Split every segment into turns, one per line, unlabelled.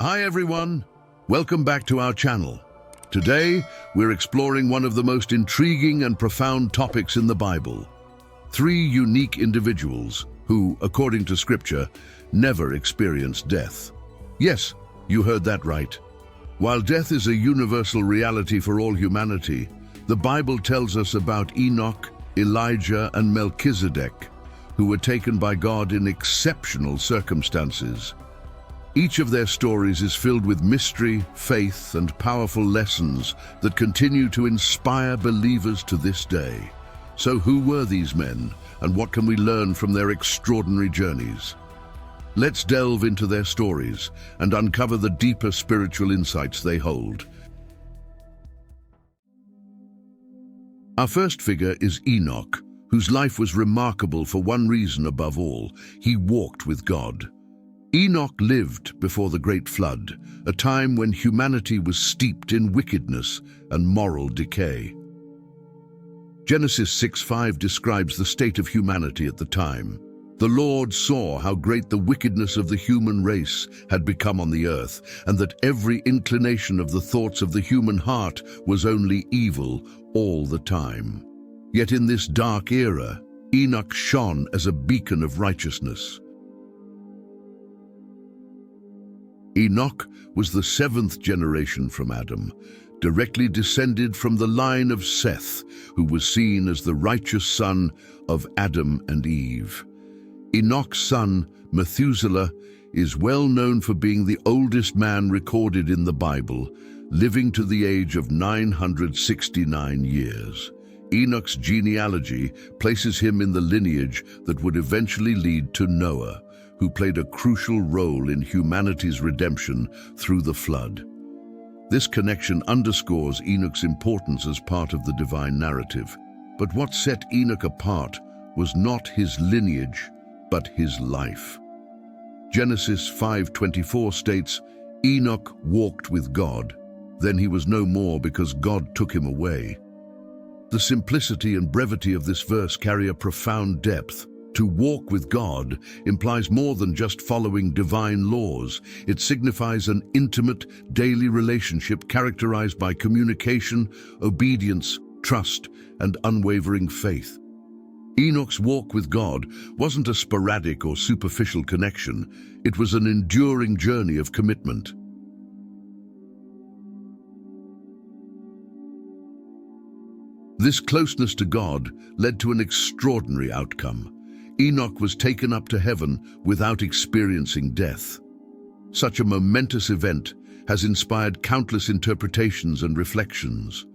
Hi everyone, welcome back to our channel. Today, we're exploring one of the most intriguing and profound topics in the Bible. Three unique individuals who, according to Scripture, never experienced death. Yes, you heard that right. While death is a universal reality for all humanity, the Bible tells us about Enoch, Elijah, and Melchizedek, who were taken by God in exceptional circumstances. Each of their stories is filled with mystery, faith, and powerful lessons that continue to inspire believers to this day. So who were these men, and what can we learn from their extraordinary journeys? Let's delve into their stories and uncover the deeper spiritual insights they hold. Our first figure is Enoch, whose life was remarkable for one reason above all: he walked with God. Enoch lived before the Great Flood, a time when humanity was steeped in wickedness and moral decay. Genesis 6:5 describes the state of humanity at the time. The Lord saw how great the wickedness of the human race had become on the earth, and that every inclination of the thoughts of the human heart was only evil all the time. Yet in this dark era, Enoch shone as a beacon of righteousness. Enoch was the seventh generation from Adam, directly descended from the line of Seth, who was seen as the righteous son of Adam and Eve. Enoch's son, Methuselah, is well known for being the oldest man recorded in the Bible, living to the age of 969 years. Enoch's genealogy places him in the lineage that would eventually lead to Noah, who played a crucial role in humanity's redemption through the flood. This connection underscores Enoch's importance as part of the divine narrative. But what set Enoch apart was not his lineage, but his life. Genesis 5:24 states, "Enoch walked with God. Then he was no more because God took him away." The simplicity and brevity of this verse carry a profound depth. To walk with God implies more than just following divine laws. It signifies an intimate, daily relationship characterized by communication, obedience, trust, and unwavering faith. Enoch's walk with God wasn't a sporadic or superficial connection. It was an enduring journey of commitment. This closeness to God led to an extraordinary outcome. Enoch was taken up to heaven without experiencing death. Such a momentous event has inspired countless interpretations and reflections.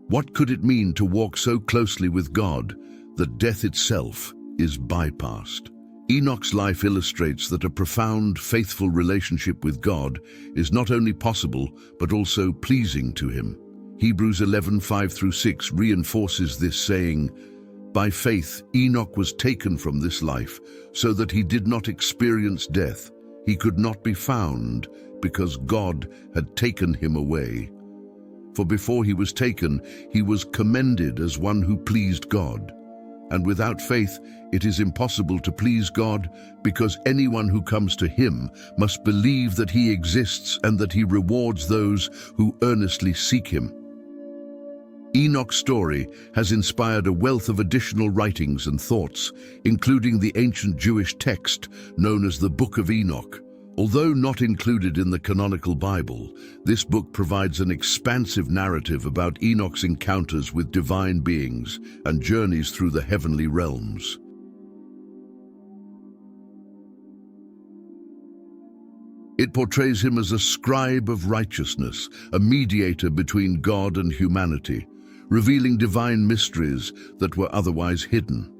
What could it mean to walk so closely with God that death itself is bypassed? Enoch's life illustrates that a profound, faithful relationship with God is not only possible, but also pleasing to him. Hebrews 11:5-6 reinforces this, saying, "By faith, Enoch was taken from this life, so that he did not experience death. He could not be found, because God had taken him away. For before he was taken, he was commended as one who pleased God. And without faith, it is impossible to please God, because anyone who comes to him must believe that he exists and that he rewards those who earnestly seek him." Enoch's story has inspired a wealth of additional writings and thoughts, including the ancient Jewish text known as the Book of Enoch. Although not included in the canonical Bible, this book provides an expansive narrative about Enoch's encounters with divine beings and journeys through the heavenly realms. It portrays him as a scribe of righteousness, a mediator between God and humanity, revealing divine mysteries that were otherwise hidden.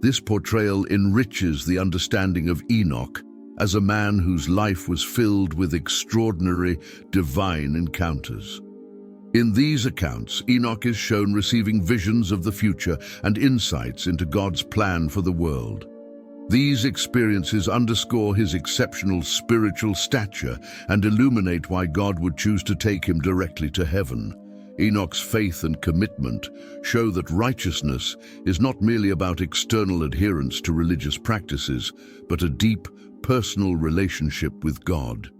This portrayal enriches the understanding of Enoch as a man whose life was filled with extraordinary divine encounters. In these accounts, Enoch is shown receiving visions of the future and insights into God's plan for the world. These experiences underscore his exceptional spiritual stature and illuminate why God would choose to take him directly to heaven. Enoch's faith and commitment show that righteousness is not merely about external adherence to religious practices, but a deep, personal relationship with God.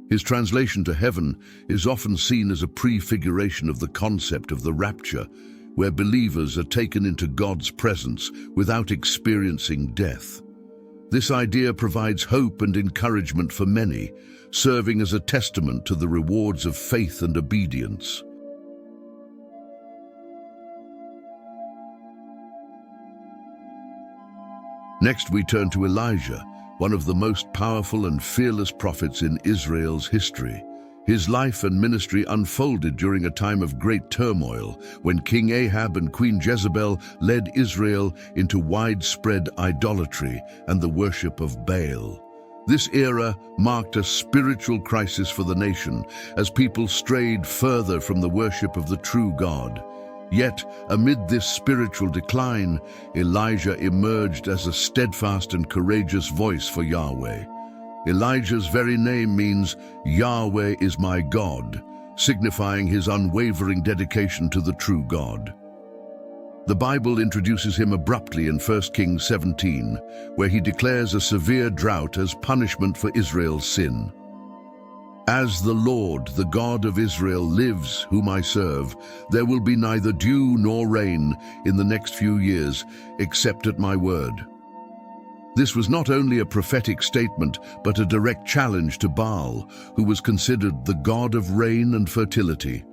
His translation to heaven is often seen as a prefiguration of the concept of the rapture, where believers are taken into God's presence without experiencing death. This idea provides hope and encouragement for many, serving as a testament to the rewards of faith and obedience. Next, we turn to Elijah, one of the most powerful and fearless prophets in Israel's history. His life and ministry unfolded during a time of great turmoil when King Ahab and Queen Jezebel led Israel into widespread idolatry and the worship of Baal. This era marked a spiritual crisis for the nation as people strayed further from the worship of the true God. Yet, amid this spiritual decline, Elijah emerged as a steadfast and courageous voice for Yahweh. Elijah's very name means Yahweh is my God, signifying his unwavering dedication to the true God. The Bible introduces him abruptly in 1 Kings 17, where he declares a severe drought as punishment for Israel's sin. As the Lord, the God of Israel, lives, whom I serve, there will be neither dew nor rain in the next few years, except at my word. This was not only a prophetic statement, but a direct challenge to Baal, who was considered the god of rain and fertility.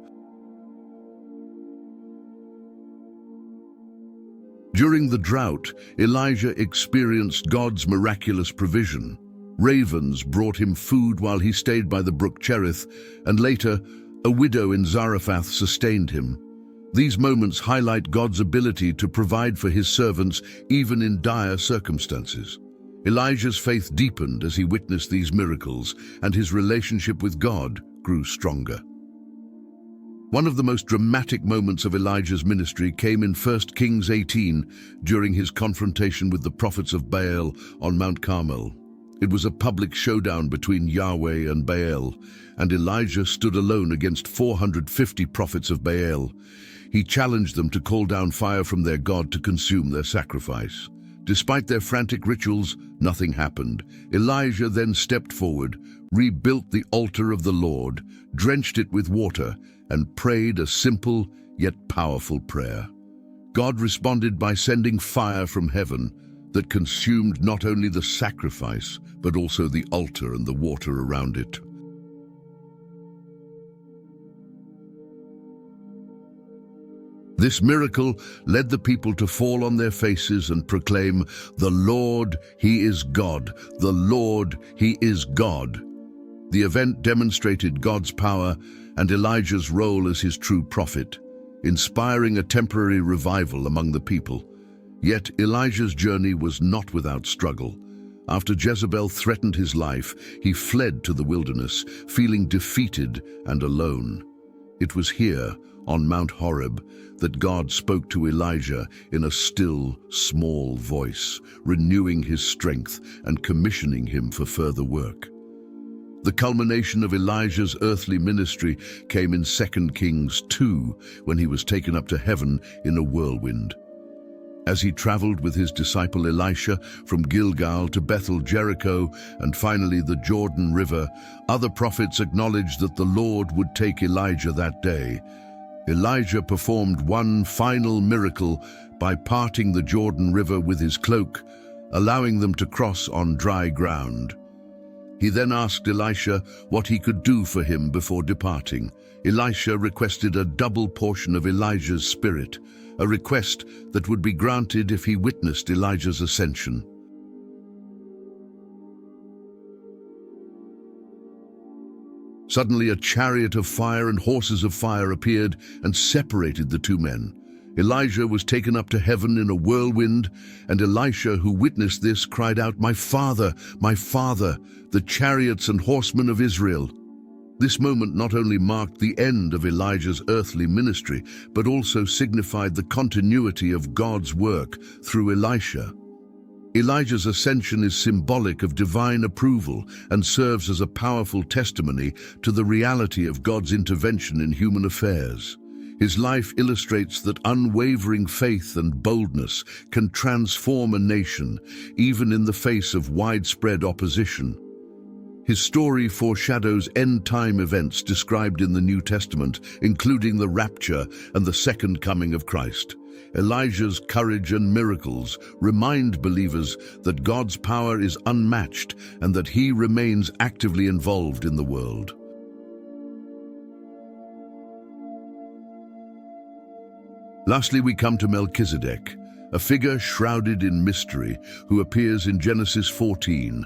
During the drought, Elijah experienced God's miraculous provision. Ravens brought him food while he stayed by the brook Cherith, and later, a widow in Zarephath sustained him. These moments highlight God's ability to provide for his servants even in dire circumstances. Elijah's faith deepened as he witnessed these miracles, and his relationship with God grew stronger. One of the most dramatic moments of Elijah's ministry came in 1 Kings 18 during his confrontation with the prophets of Baal on Mount Carmel. It was a public showdown between Yahweh and Baal, and Elijah stood alone against 450 prophets of Baal. He challenged them to call down fire from their God to consume their sacrifice. Despite their frantic rituals, nothing happened. Elijah then stepped forward, rebuilt the altar of the Lord, drenched it with water, and prayed a simple yet powerful prayer. God responded by sending fire from heaven that consumed not only the sacrifice, but also the altar and the water around it. This miracle led the people to fall on their faces and proclaim, "The Lord, He is God. The Lord, He is God." The event demonstrated God's power and Elijah's role as his true prophet, inspiring a temporary revival among the people. Yet Elijah's journey was not without struggle. After Jezebel threatened his life, he fled to the wilderness, feeling defeated and alone. It was here, on Mount Horeb, that God spoke to Elijah in a still, small voice, renewing his strength and commissioning him for further work. The culmination of Elijah's earthly ministry came in 2 Kings 2, when he was taken up to heaven in a whirlwind. As he traveled with his disciple Elisha from Gilgal to Bethel, Jericho, and finally the Jordan River, other prophets acknowledged that the Lord would take Elijah that day. Elijah performed one final miracle by parting the Jordan River with his cloak, allowing them to cross on dry ground. He then asked Elisha what he could do for him before departing. Elisha requested a double portion of Elijah's spirit, a request that would be granted if he witnessed Elijah's ascension. Suddenly a chariot of fire and horses of fire appeared and separated the two men. Elijah was taken up to heaven in a whirlwind, and Elisha, who witnessed this, cried out, my father, the chariots and horsemen of Israel." This moment not only marked the end of Elijah's earthly ministry, but also signified the continuity of God's work through Elisha. Elijah's ascension is symbolic of divine approval and serves as a powerful testimony to the reality of God's intervention in human affairs. His life illustrates that unwavering faith and boldness can transform a nation, even in the face of widespread opposition. His story foreshadows end-time events described in the New Testament, including the rapture and the second coming of Christ. Elijah's courage and miracles remind believers that God's power is unmatched and that he remains actively involved in the world. Lastly, we come to Melchizedek, a figure shrouded in mystery who appears in Genesis 14.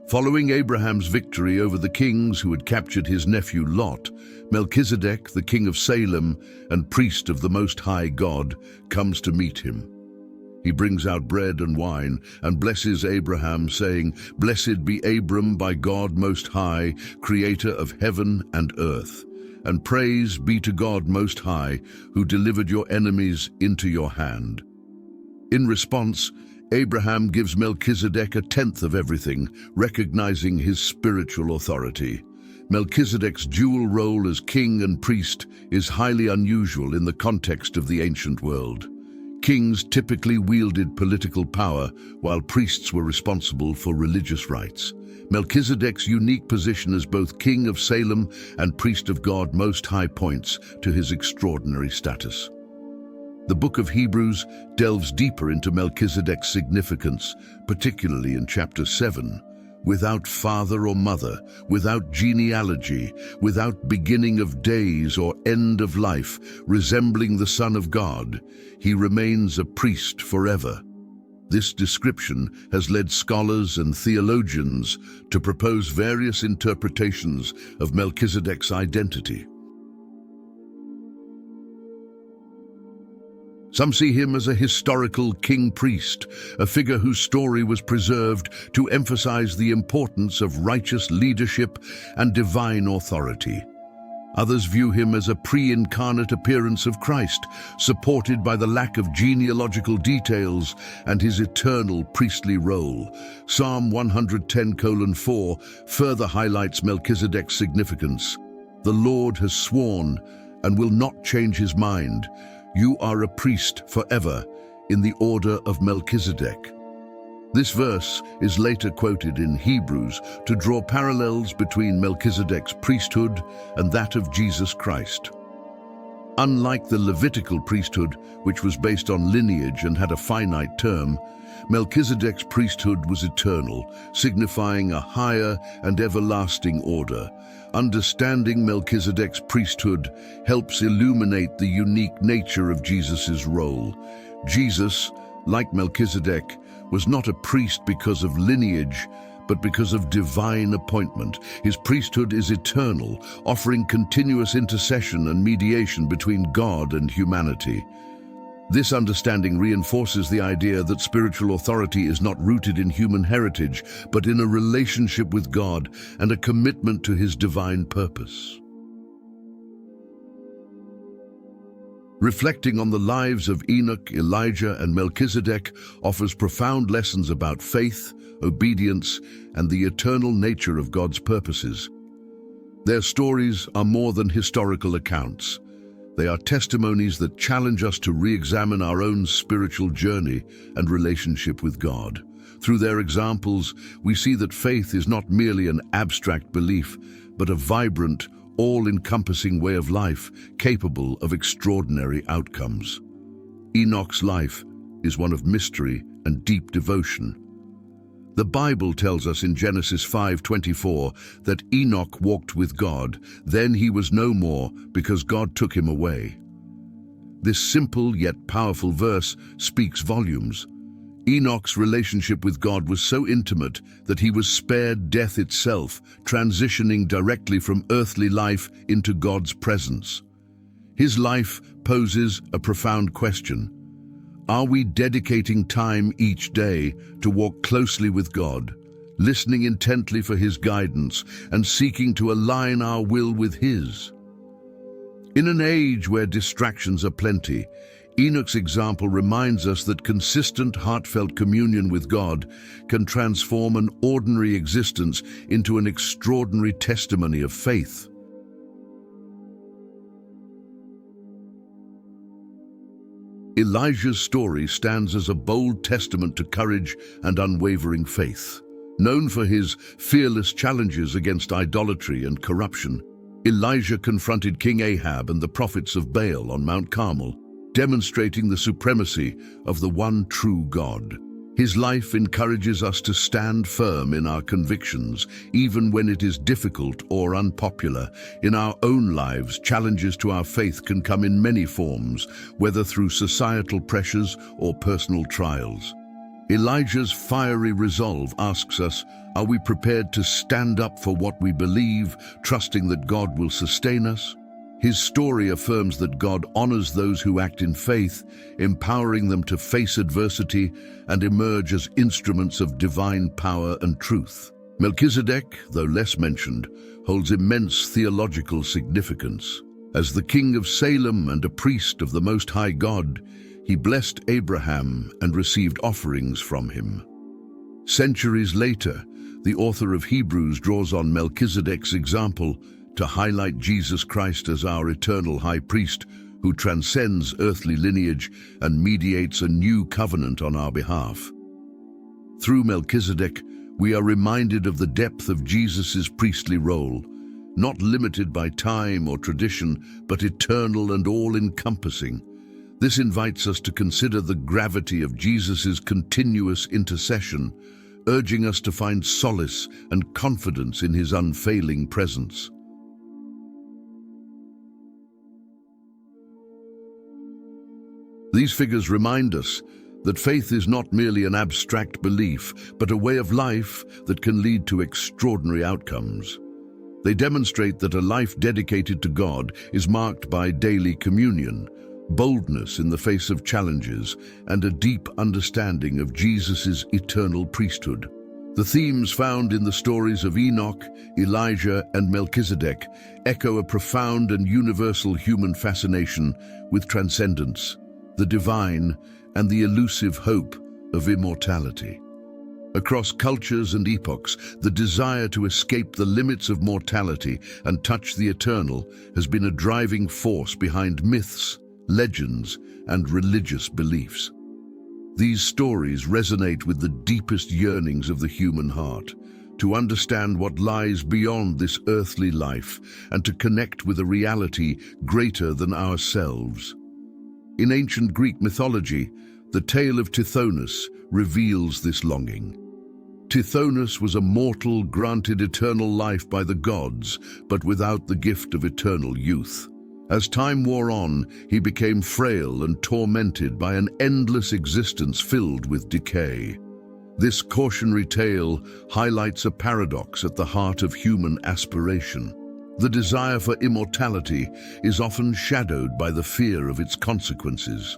Following Abraham's victory over the kings who had captured his nephew Lot, Melchizedek, the king of Salem and priest of the Most High God, comes to meet him. He brings out bread and wine and blesses Abraham, saying, "Blessed be Abram by God Most High, creator of heaven and earth. And praise be to God Most High, who delivered your enemies into your hand." In response, Abraham gives Melchizedek a tenth of everything, recognizing his spiritual authority. Melchizedek's dual role as king and priest is highly unusual in the context of the ancient world. Kings typically wielded political power, while priests were responsible for religious rites. Melchizedek's unique position as both king of Salem and priest of God Most High points to his extraordinary status. The book of Hebrews delves deeper into Melchizedek's significance, particularly in chapter 7. Without father or mother, without genealogy, without beginning of days or end of life, resembling the Son of God, he remains a priest forever. This description has led scholars and theologians to propose various interpretations of Melchizedek's identity. Some see him as a historical king-priest, a figure whose story was preserved to emphasize the importance of righteous leadership and divine authority. Others view him as a pre-incarnate appearance of Christ, supported by the lack of genealogical details and his eternal priestly role. Psalm 110:4 further highlights Melchizedek's significance. "The Lord has sworn and will not change his mind. You are a priest forever in the order of Melchizedek." This verse is later quoted in Hebrews to draw parallels between Melchizedek's priesthood and that of Jesus Christ. Unlike the Levitical priesthood, which was based on lineage and had a finite term, Melchizedek's priesthood was eternal, signifying a higher and everlasting order. Understanding Melchizedek's priesthood helps illuminate the unique nature of Jesus' role. Jesus, like Melchizedek, was not a priest because of lineage, but because of divine appointment. His priesthood is eternal, offering continuous intercession and mediation between God and humanity. This understanding reinforces the idea that spiritual authority is not rooted in human heritage, but in a relationship with God and a commitment to his divine purpose. Reflecting on the lives of Enoch, Elijah, and Melchizedek offers profound lessons about faith, obedience, and the eternal nature of God's purposes. Their stories are more than historical accounts. They are testimonies that challenge us to re-examine our own spiritual journey and relationship with God. Through their examples, we see that faith is not merely an abstract belief, but a vibrant, all-encompassing way of life capable of extraordinary outcomes. Enoch's life is one of mystery and deep devotion. The Bible tells us in Genesis 5:24 that Enoch walked with God, then he was no more because God took him away. This simple yet powerful verse speaks volumes. Enoch's relationship with God was so intimate that he was spared death itself, transitioning directly from earthly life into God's presence. His life poses a profound question. Are we dedicating time each day to walk closely with God, listening intently for his guidance and seeking to align our will with his? In an age where distractions are plenty, Enoch's example reminds us that consistent, heartfelt communion with God can transform an ordinary existence into an extraordinary testimony of faith. Elijah's story stands as a bold testament to courage and unwavering faith. Known for his fearless challenges against idolatry and corruption, Elijah confronted King Ahab and the prophets of Baal on Mount Carmel, demonstrating the supremacy of the one true God. His life encourages us to stand firm in our convictions, even when it is difficult or unpopular. In our own lives, challenges to our faith can come in many forms, whether through societal pressures or personal trials. Elijah's fiery resolve asks us, are we prepared to stand up for what we believe, trusting that God will sustain us? His story affirms that God honors those who act in faith, empowering them to face adversity and emerge as instruments of divine power and truth. Melchizedek, though less mentioned, holds immense theological significance. As the king of Salem and a priest of the Most High God, he blessed Abraham and received offerings from him. Centuries later, the author of Hebrews draws on Melchizedek's example to highlight Jesus Christ as our eternal high priest who transcends earthly lineage and mediates a new covenant on our behalf. Through Melchizedek, we are reminded of the depth of Jesus' priestly role, not limited by time or tradition, but eternal and all-encompassing. This invites us to consider the gravity of Jesus' continuous intercession, urging us to find solace and confidence in his unfailing presence. These figures remind us that faith is not merely an abstract belief, but a way of life that can lead to extraordinary outcomes. They demonstrate that a life dedicated to God is marked by daily communion, boldness in the face of challenges, and a deep understanding of Jesus' eternal priesthood. The themes found in the stories of Enoch, Elijah, and Melchizedek echo a profound and universal human fascination with transcendence, the divine, and the elusive hope of immortality. Across cultures and epochs, the desire to escape the limits of mortality and touch the eternal has been a driving force behind myths, legends, and religious beliefs. These stories resonate with the deepest yearnings of the human heart, to understand what lies beyond this earthly life and to connect with a reality greater than ourselves. In ancient Greek mythology, the tale of Tithonus reveals this longing. Tithonus was a mortal granted eternal life by the gods, but without the gift of eternal youth. As time wore on, he became frail and tormented by an endless existence filled with decay. This cautionary tale highlights a paradox at the heart of human aspiration. The desire for immortality is often shadowed by the fear of its consequences.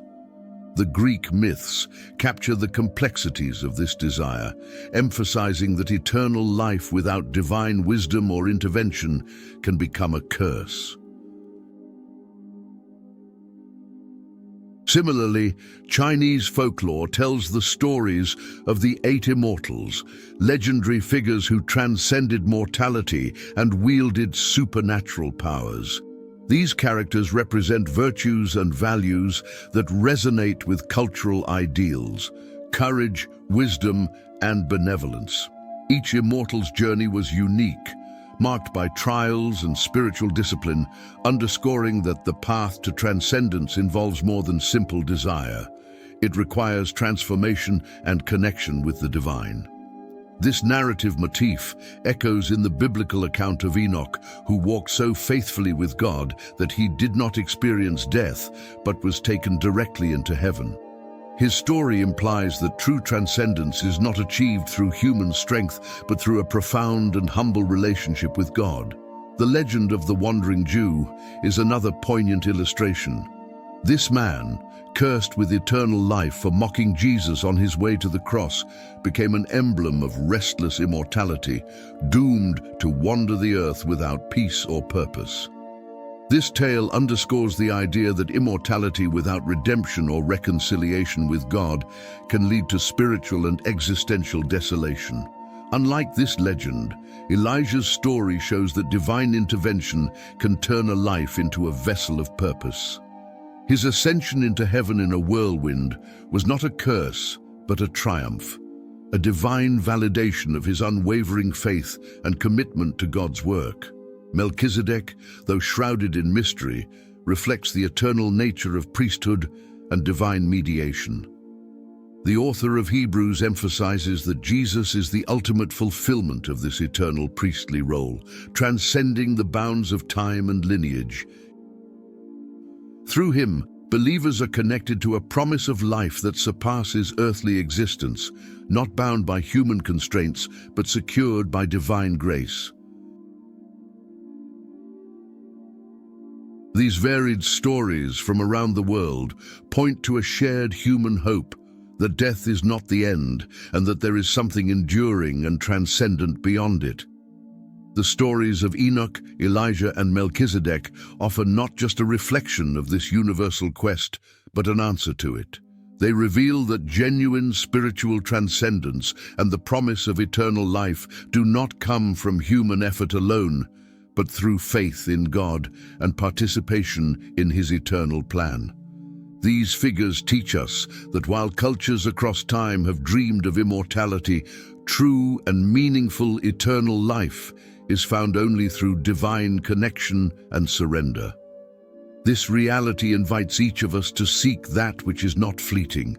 The Greek myths capture the complexities of this desire, emphasizing that eternal life without divine wisdom or intervention can become a curse. Similarly, Chinese folklore tells the stories of the 8 immortals, legendary figures who transcended mortality and wielded supernatural powers. These characters represent virtues and values that resonate with cultural ideals: courage, wisdom, and benevolence. Each immortal's journey was unique, marked by trials and spiritual discipline, underscoring that the path to transcendence involves more than simple desire. It requires transformation and connection with the divine. This narrative motif echoes in the biblical account of Enoch, who walked so faithfully with God that he did not experience death, but was taken directly into heaven. His story implies that true transcendence is not achieved through human strength, but through a profound and humble relationship with God. The legend of the Wandering Jew is another poignant illustration. This man, cursed with eternal life for mocking Jesus on his way to the cross, became an emblem of restless immortality, doomed to wander the earth without peace or purpose. This tale underscores the idea that immortality without redemption or reconciliation with God can lead to spiritual and existential desolation. Unlike this legend, Elijah's story shows that divine intervention can turn a life into a vessel of purpose. His ascension into heaven in a whirlwind was not a curse, but a triumph. a divine validation of his unwavering faith and commitment to God's work. Melchizedek, though shrouded in mystery, reflects the eternal nature of priesthood and divine mediation. The author of Hebrews emphasizes that Jesus is the ultimate fulfillment of this eternal priestly role, transcending the bounds of time and lineage. Through him, believers are connected to a promise of life that surpasses earthly existence, not bound by human constraints, but secured by divine grace. These varied stories from around the world point to a shared human hope that death is not the end and that there is something enduring and transcendent beyond it. The stories of Enoch, Elijah, and Melchizedek offer not just a reflection of this universal quest, but an answer to it. They reveal that genuine spiritual transcendence and the promise of eternal life do not come from human effort alone, but through faith in God and participation in his eternal plan. These figures teach us that while cultures across time have dreamed of immortality, true and meaningful eternal life is found only through divine connection and surrender. This reality invites each of us to seek that which is not fleeting,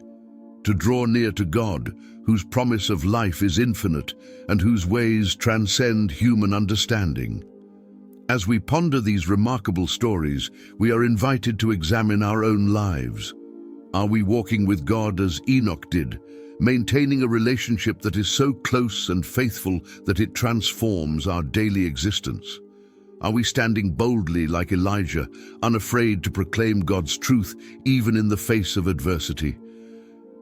to draw near to God, whose promise of life is infinite and whose ways transcend human understanding. As we ponder these remarkable stories, we are invited to examine our own lives. Are we walking with God as Enoch did, maintaining a relationship that is so close and faithful that it transforms our daily existence? Are we standing boldly like Elijah, unafraid to proclaim God's truth even in the face of adversity?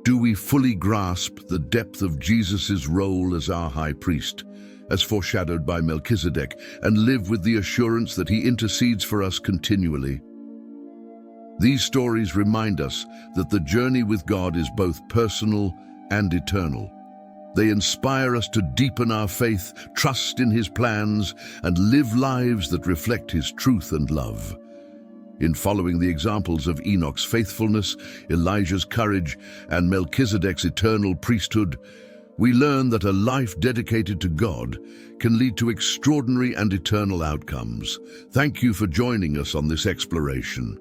Do we fully grasp the depth of Jesus' role as our high priest, as foreshadowed by Melchizedek, and live with the assurance that he intercedes for us continually? These stories remind us that the journey with God is both personal and eternal. They inspire us to deepen our faith, trust in his plans, and live lives that reflect his truth and love. In following the examples of Enoch's faithfulness, Elijah's courage, and Melchizedek's eternal priesthood, we learn that a life dedicated to God can lead to extraordinary and eternal outcomes. Thank you for joining us on this exploration.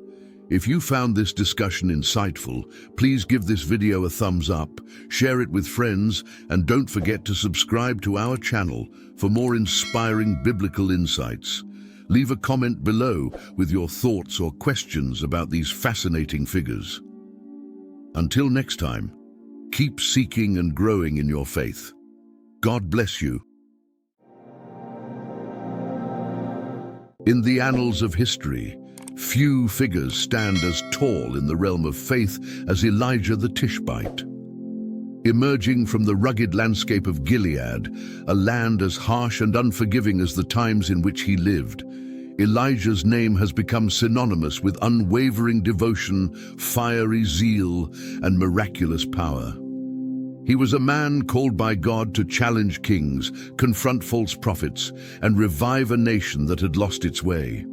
If you found this discussion insightful, please give this video a thumbs up, share it with friends, and don't forget to subscribe to our channel for more inspiring biblical insights. Leave a comment below with your thoughts or questions about these fascinating figures. Until next time, keep seeking and growing in your faith. God bless you. In the annals of history, few figures stand as tall in the realm of faith as Elijah the Tishbite. Emerging from the rugged landscape of Gilead, a land as harsh and unforgiving as the times in which he lived, Elijah's name has become synonymous with unwavering devotion, fiery zeal, and miraculous power. He was a man called by God to challenge kings, confront false prophets, and revive a nation that had lost its way.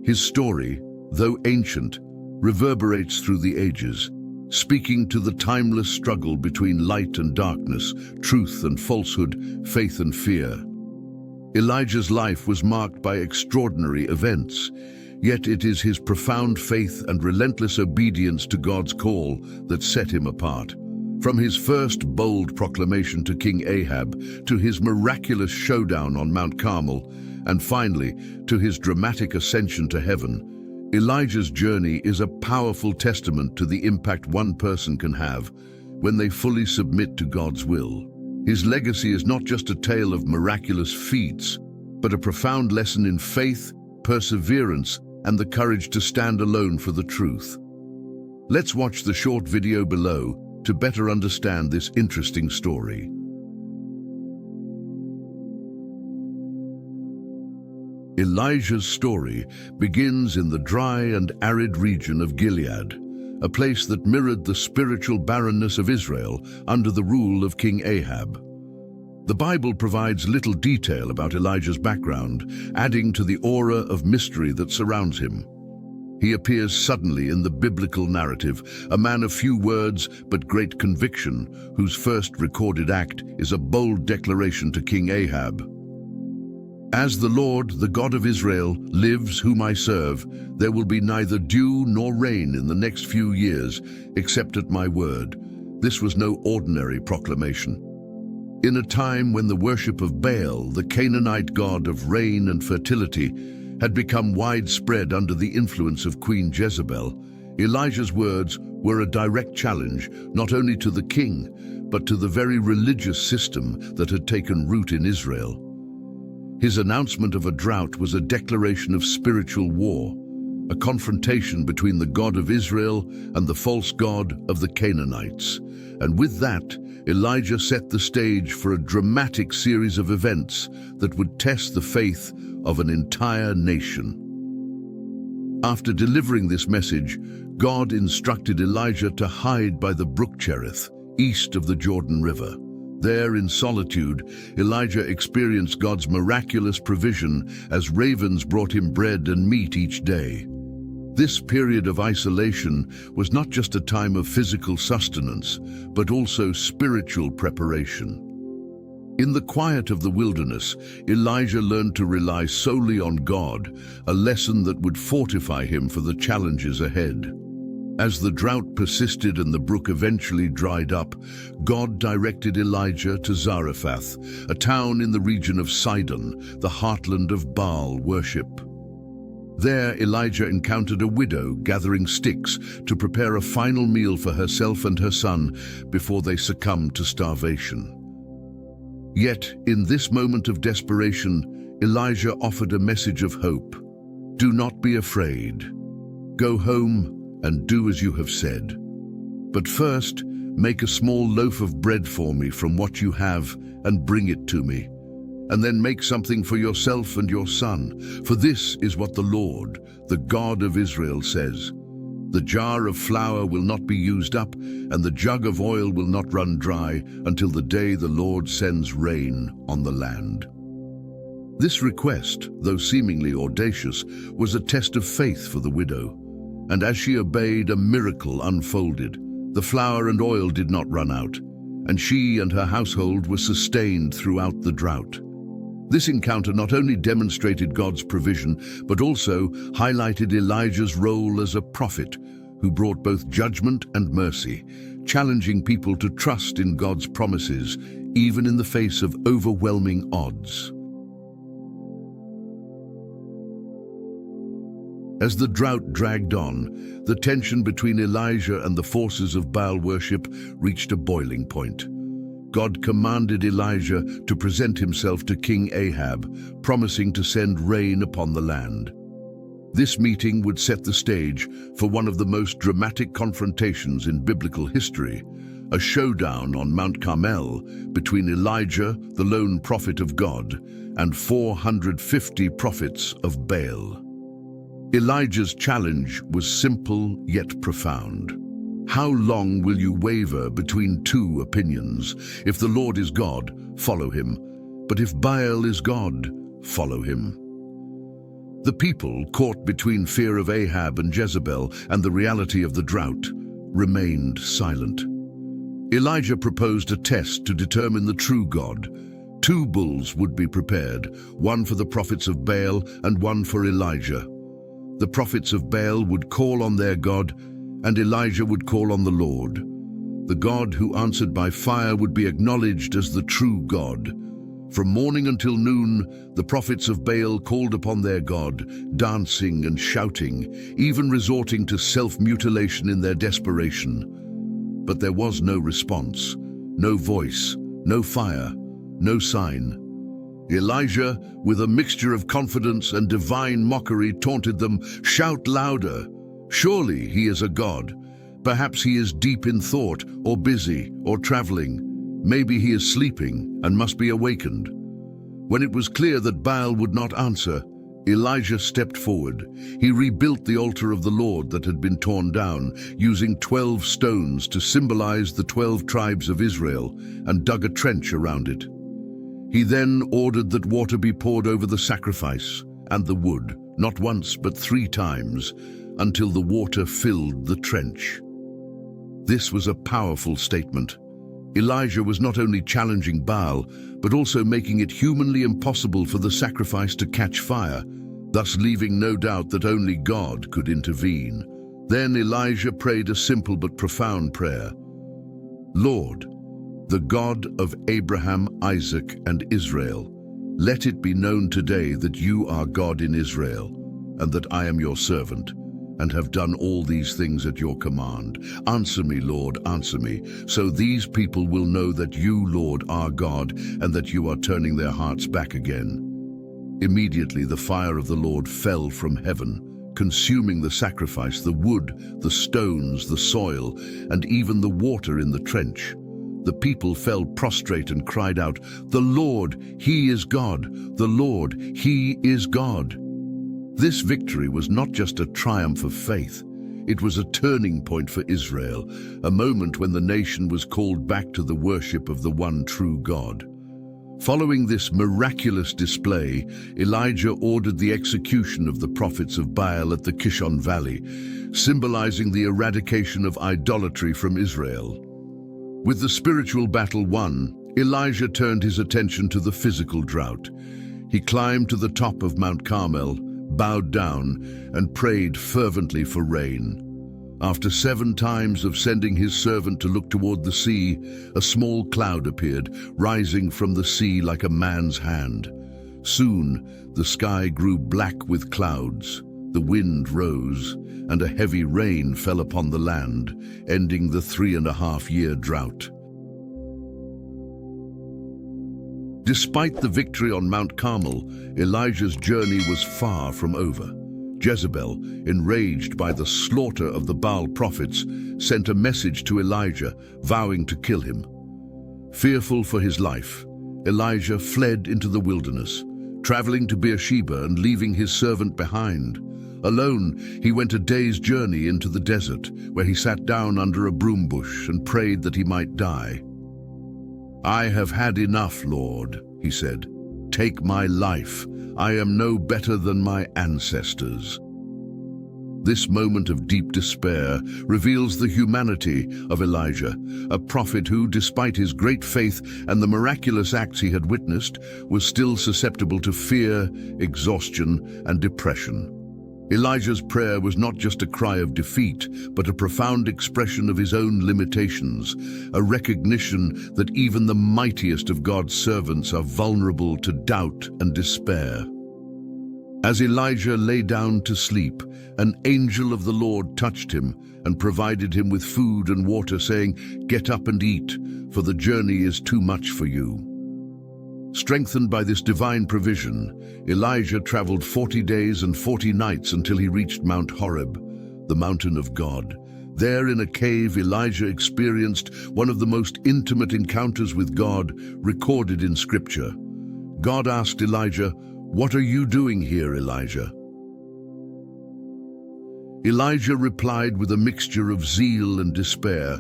His story, though ancient, reverberates through the ages, speaking to the timeless struggle between light and darkness, truth and falsehood, faith and fear. Elijah's life was marked by extraordinary events, yet it is his profound faith and relentless obedience to God's call that set him apart. From his first bold proclamation to King Ahab, to his miraculous showdown on Mount Carmel, and finally, to his dramatic ascension to heaven, Elijah's journey is a powerful testament to the impact one person can have when they fully submit to God's will. His legacy is not just a tale of miraculous feats, but a profound lesson in faith, perseverance, and the courage to stand alone for the truth. Let's watch the short video below to better understand this interesting story. Elijah's story begins in the dry and arid region of Gilead, a place that mirrored the spiritual barrenness of Israel under the rule of King Ahab. The Bible provides little detail about Elijah's background, adding to the aura of mystery that surrounds him. He appears suddenly in the biblical narrative, a man of few words but great conviction, whose first recorded act is a bold declaration to King Ahab. "As the Lord, the God of Israel, lives whom I serve, there will be neither dew nor rain in the next few years, except at my word." This was no ordinary proclamation. In a time when the worship of Baal, the Canaanite god of rain and fertility, had become widespread under the influence of Queen Jezebel, Elijah's words were a direct challenge not only to the king, but to the very religious system that had taken root in Israel. His announcement of a drought was a declaration of spiritual war, a confrontation between the God of Israel and the false god of the Canaanites. And with that, Elijah set the stage for a dramatic series of events that would test the faith of an entire nation. After delivering this message, God instructed Elijah to hide by the brook Cherith, east of the Jordan River. There, in solitude, Elijah experienced God's miraculous provision as ravens brought him bread and meat each day. This period of isolation was not just a time of physical sustenance, but also spiritual preparation. In the quiet of the wilderness, Elijah learned to rely solely on God, a lesson that would fortify him for the challenges ahead. As the drought persisted and the brook eventually dried up, God directed Elijah to Zarephath, a town in the region of Sidon, the heartland of Baal worship. There, Elijah encountered a widow gathering sticks to prepare a final meal for herself and her son before they succumbed to starvation. Yet, in this moment of desperation, Elijah offered a message of hope. "Do not be afraid. Go home and do as you have said. But first, make a small loaf of bread for me from what you have and bring it to me. And then make something for yourself and your son, for this is what the Lord, the God of Israel, says. The jar of flour will not be used up, and the jug of oil will not run dry until the day the Lord sends rain on the land." This request, though seemingly audacious, was a test of faith for the widow. And as she obeyed, a miracle unfolded. The flour and oil did not run out, and she and her household were sustained throughout the drought. This encounter not only demonstrated God's provision, but also highlighted Elijah's role as a prophet who brought both judgment and mercy, challenging people to trust in God's promises, even in the face of overwhelming odds. As the drought dragged on, the tension between Elijah and the forces of Baal worship reached a boiling point. God commanded Elijah to present himself to King Ahab, promising to send rain upon the land. This meeting would set the stage for one of the most dramatic confrontations in biblical history, a showdown on Mount Carmel between Elijah, the lone prophet of God, and 450 prophets of Baal. Elijah's challenge was simple yet profound. How long will you waver between two opinions? If the Lord is God, follow him. But if Baal is God, follow him. The people, caught between fear of Ahab and Jezebel and the reality of the drought, remained silent. Elijah proposed a test to determine the true God. 2 bulls would be prepared, one for the prophets of Baal and one for Elijah. The prophets of Baal would call on their God, and Elijah would call on the Lord. The God who answered by fire would be acknowledged as the true God. From morning until noon, the prophets of Baal called upon their God, dancing and shouting, even resorting to self-mutilation in their desperation. But there was no response, no voice, no fire, no sign. Elijah, with a mixture of confidence and divine mockery, taunted them, "Shout louder! Surely he is a god. Perhaps he is deep in thought, or busy, or traveling. Maybe he is sleeping and must be awakened." When it was clear that Baal would not answer, Elijah stepped forward. He rebuilt the altar of the Lord that had been torn down, using 12 stones to symbolize the 12 tribes of Israel, and dug a trench around it. He then ordered that water be poured over the sacrifice and the wood, not once but 3 times, until the water filled the trench. This was a powerful statement. Elijah was not only challenging Baal, but also making it humanly impossible for the sacrifice to catch fire, thus leaving no doubt that only God could intervene. Then Elijah prayed a simple but profound prayer. Lord, the God of Abraham, Isaac, and Israel, let it be known today that you are God in Israel, and that I am your servant, and have done all these things at your command. Answer me, Lord, answer me, so these people will know that you, Lord, are God, and that you are turning their hearts back again. Immediately the fire of the Lord fell from heaven, consuming the sacrifice, the wood, the stones, the soil, and even the water in the trench. The people fell prostrate and cried out, "The Lord, He is God! The Lord, He is God!" This victory was not just a triumph of faith. It was a turning point for Israel, a moment when the nation was called back to the worship of the one true God. Following this miraculous display, Elijah ordered the execution of the prophets of Baal at the Kishon Valley, symbolizing the eradication of idolatry from Israel. With the spiritual battle won, Elijah turned his attention to the physical drought. He climbed to the top of Mount Carmel, bowed down, and prayed fervently for rain. After 7 times of sending his servant to look toward the sea, a small cloud appeared, rising from the sea like a man's hand. Soon, the sky grew black with clouds, the wind rose, and a heavy rain fell upon the land, ending the 3.5-year drought. Despite the victory on Mount Carmel, Elijah's journey was far from over. Jezebel, enraged by the slaughter of the Baal prophets, sent a message to Elijah, vowing to kill him. Fearful for his life, Elijah fled into the wilderness, traveling to Beersheba and leaving his servant behind. Alone, he went a day's journey into the desert, where he sat down under a broom bush and prayed that he might die. "I have had enough, Lord," he said. "Take my life. I am no better than my ancestors." This moment of deep despair reveals the humanity of Elijah, a prophet who, despite his great faith and the miraculous acts he had witnessed, was still susceptible to fear, exhaustion, and depression. Elijah's prayer was not just a cry of defeat, but a profound expression of his own limitations, a recognition that even the mightiest of God's servants are vulnerable to doubt and despair. As Elijah lay down to sleep, an angel of the Lord touched him and provided him with food and water, saying, "Get up and eat, for the journey is too much for you." Strengthened by this divine provision, Elijah traveled 40 days and 40 nights until he reached Mount Horeb, the mountain of God. There in a cave, Elijah experienced one of the most intimate encounters with God recorded in Scripture. God asked Elijah, "What are you doing here, Elijah?" Elijah replied with a mixture of zeal and despair,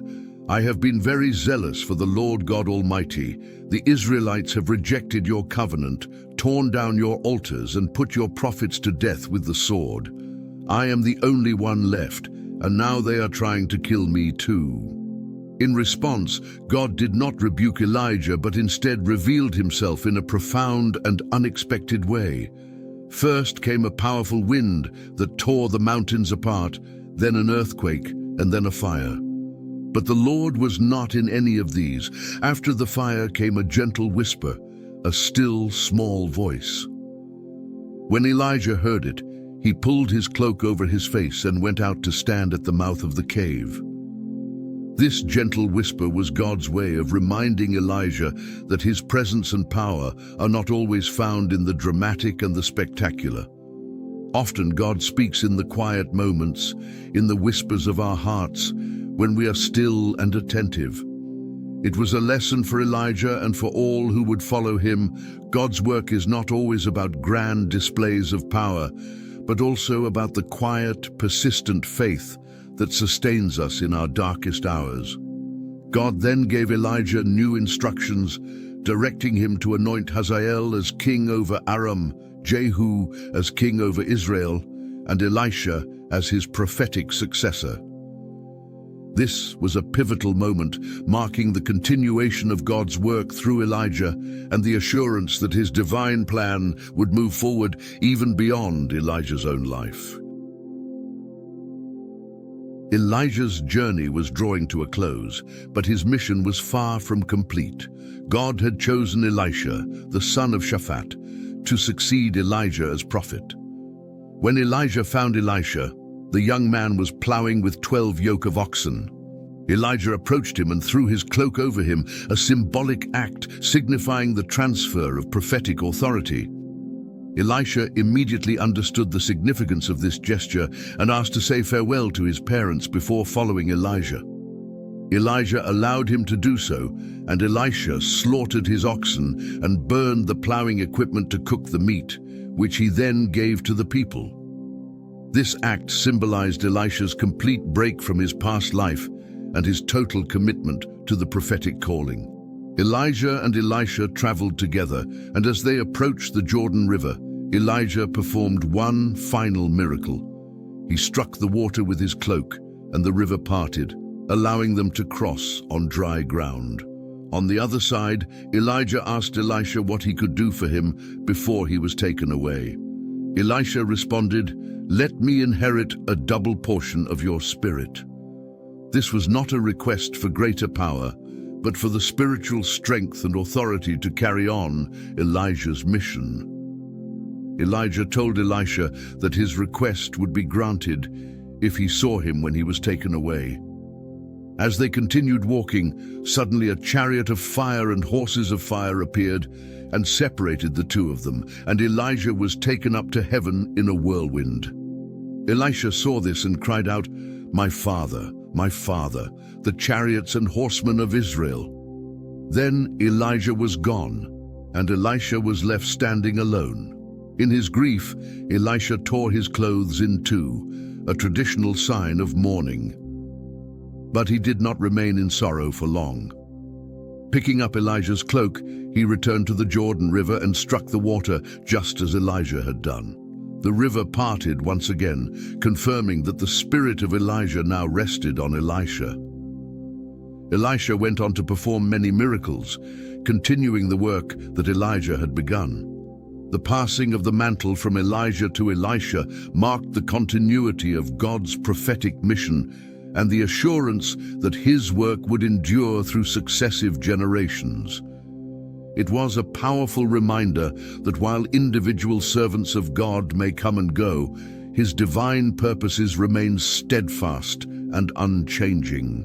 "I have been very zealous for the Lord God Almighty. The Israelites have rejected your covenant, torn down your altars, and put your prophets to death with the sword. I am the only one left, and now they are trying to kill me too." In response, God did not rebuke Elijah, but instead revealed himself in a profound and unexpected way. First came a powerful wind that tore the mountains apart, then an earthquake, and then a fire. But the Lord was not in any of these. After the fire came a gentle whisper, a still, small voice. When Elijah heard it, he pulled his cloak over his face and went out to stand at the mouth of the cave. This gentle whisper was God's way of reminding Elijah that his presence and power are not always found in the dramatic and the spectacular. Often God speaks in the quiet moments, in the whispers of our hearts, when we are still and attentive. It was a lesson for Elijah and for all who would follow him. God's work is not always about grand displays of power, but also about the quiet, persistent faith that sustains us in our darkest hours. God then gave Elijah new instructions, directing him to anoint Hazael as king over Aram, Jehu as king over Israel, and Elisha as his prophetic successor. This was a pivotal moment, marking the continuation of God's work through Elijah and the assurance that his divine plan would move forward even beyond Elijah's own life. Elijah's journey was drawing to a close, but his mission was far from complete. God had chosen Elisha, the son of Shaphat, to succeed Elijah as prophet. When Elijah found Elisha, the young man was plowing with 12 yoke of oxen. Elijah approached him and threw his cloak over him, a symbolic act signifying the transfer of prophetic authority. Elisha immediately understood the significance of this gesture and asked to say farewell to his parents before following Elijah. Elijah allowed him to do so, and Elisha slaughtered his oxen and burned the plowing equipment to cook the meat, which he then gave to the people. This act symbolized Elisha's complete break from his past life and his total commitment to the prophetic calling. Elijah and Elisha traveled together, and as they approached the Jordan River, Elijah performed one final miracle. He struck the water with his cloak, and the river parted, allowing them to cross on dry ground. On the other side, Elijah asked Elisha what he could do for him before he was taken away. Elisha responded, "Let me inherit a double portion of your spirit." This was not a request for greater power, but for the spiritual strength and authority to carry on Elijah's mission. Elijah told Elisha that his request would be granted if he saw him when he was taken away. As they continued walking, suddenly a chariot of fire and horses of fire appeared and separated the two of them, and Elijah was taken up to heaven in a whirlwind. Elisha saw this and cried out, my father, the chariots and horsemen of Israel." Then Elijah was gone, and Elisha was left standing alone. In his grief, Elisha tore his clothes in two, a traditional sign of mourning. But he did not remain in sorrow for long. Picking up Elijah's cloak, he returned to the Jordan River and struck the water just as Elijah had done. The river parted once again, confirming that the spirit of Elijah now rested on Elisha. Elisha went on to perform many miracles, continuing the work that Elijah had begun. The passing of the mantle from Elijah to Elisha marked the continuity of God's prophetic mission and the assurance that his work would endure through successive generations. It was a powerful reminder that while individual servants of God may come and go, his divine purposes remain steadfast and unchanging.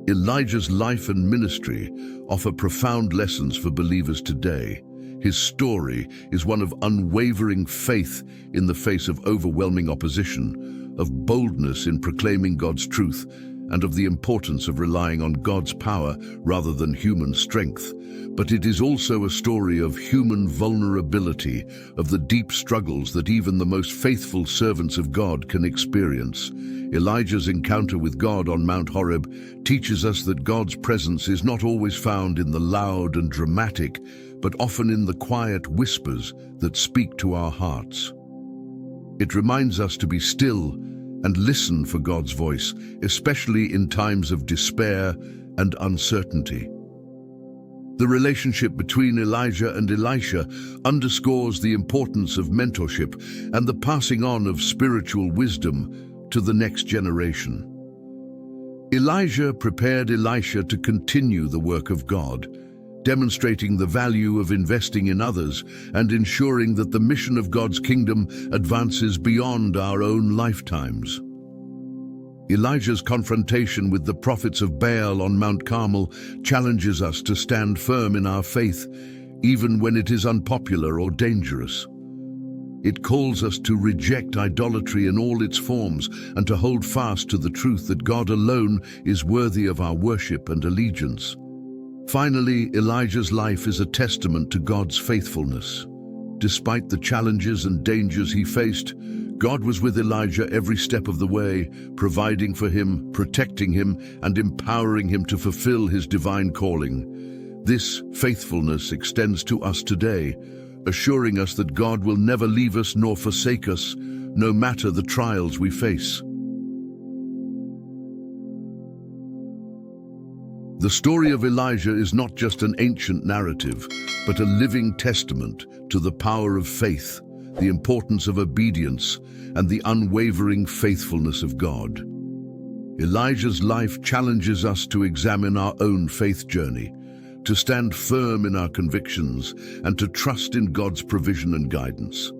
Elijah's life and ministry offer profound lessons for believers today. His story is one of unwavering faith in the face of overwhelming opposition, of boldness in proclaiming God's truth, and of the importance of relying on God's power rather than human strength. But it is also a story of human vulnerability, of the deep struggles that even the most faithful servants of God can experience. Elijah's encounter with God on Mount Horeb teaches us that God's presence is not always found in the loud and dramatic, but often in the quiet whispers that speak to our hearts. It reminds us to be still and listen for God's voice, especially in times of despair and uncertainty. The relationship between Elijah and Elisha underscores the importance of mentorship and the passing on of spiritual wisdom to the next generation. Elijah prepared Elisha to continue the work of God, demonstrating the value of investing in others and ensuring that the mission of God's kingdom advances beyond our own lifetimes. Elijah's confrontation with the prophets of Baal on Mount Carmel challenges us to stand firm in our faith, even when it is unpopular or dangerous. It calls us to reject idolatry in all its forms and to hold fast to the truth that God alone is worthy of our worship and allegiance. Finally, Elijah's life is a testament to God's faithfulness. Despite the challenges and dangers he faced, God was with Elijah every step of the way, providing for him, protecting him, and empowering him to fulfill his divine calling. This faithfulness extends to us today, assuring us that God will never leave us nor forsake us, no matter the trials we face. The story of Elijah is not just an ancient narrative, but a living testament to the power of faith, the importance of obedience, and the unwavering faithfulness of God. Elijah's life challenges us to examine our own faith journey, to stand firm in our convictions, and to trust in God's provision and guidance.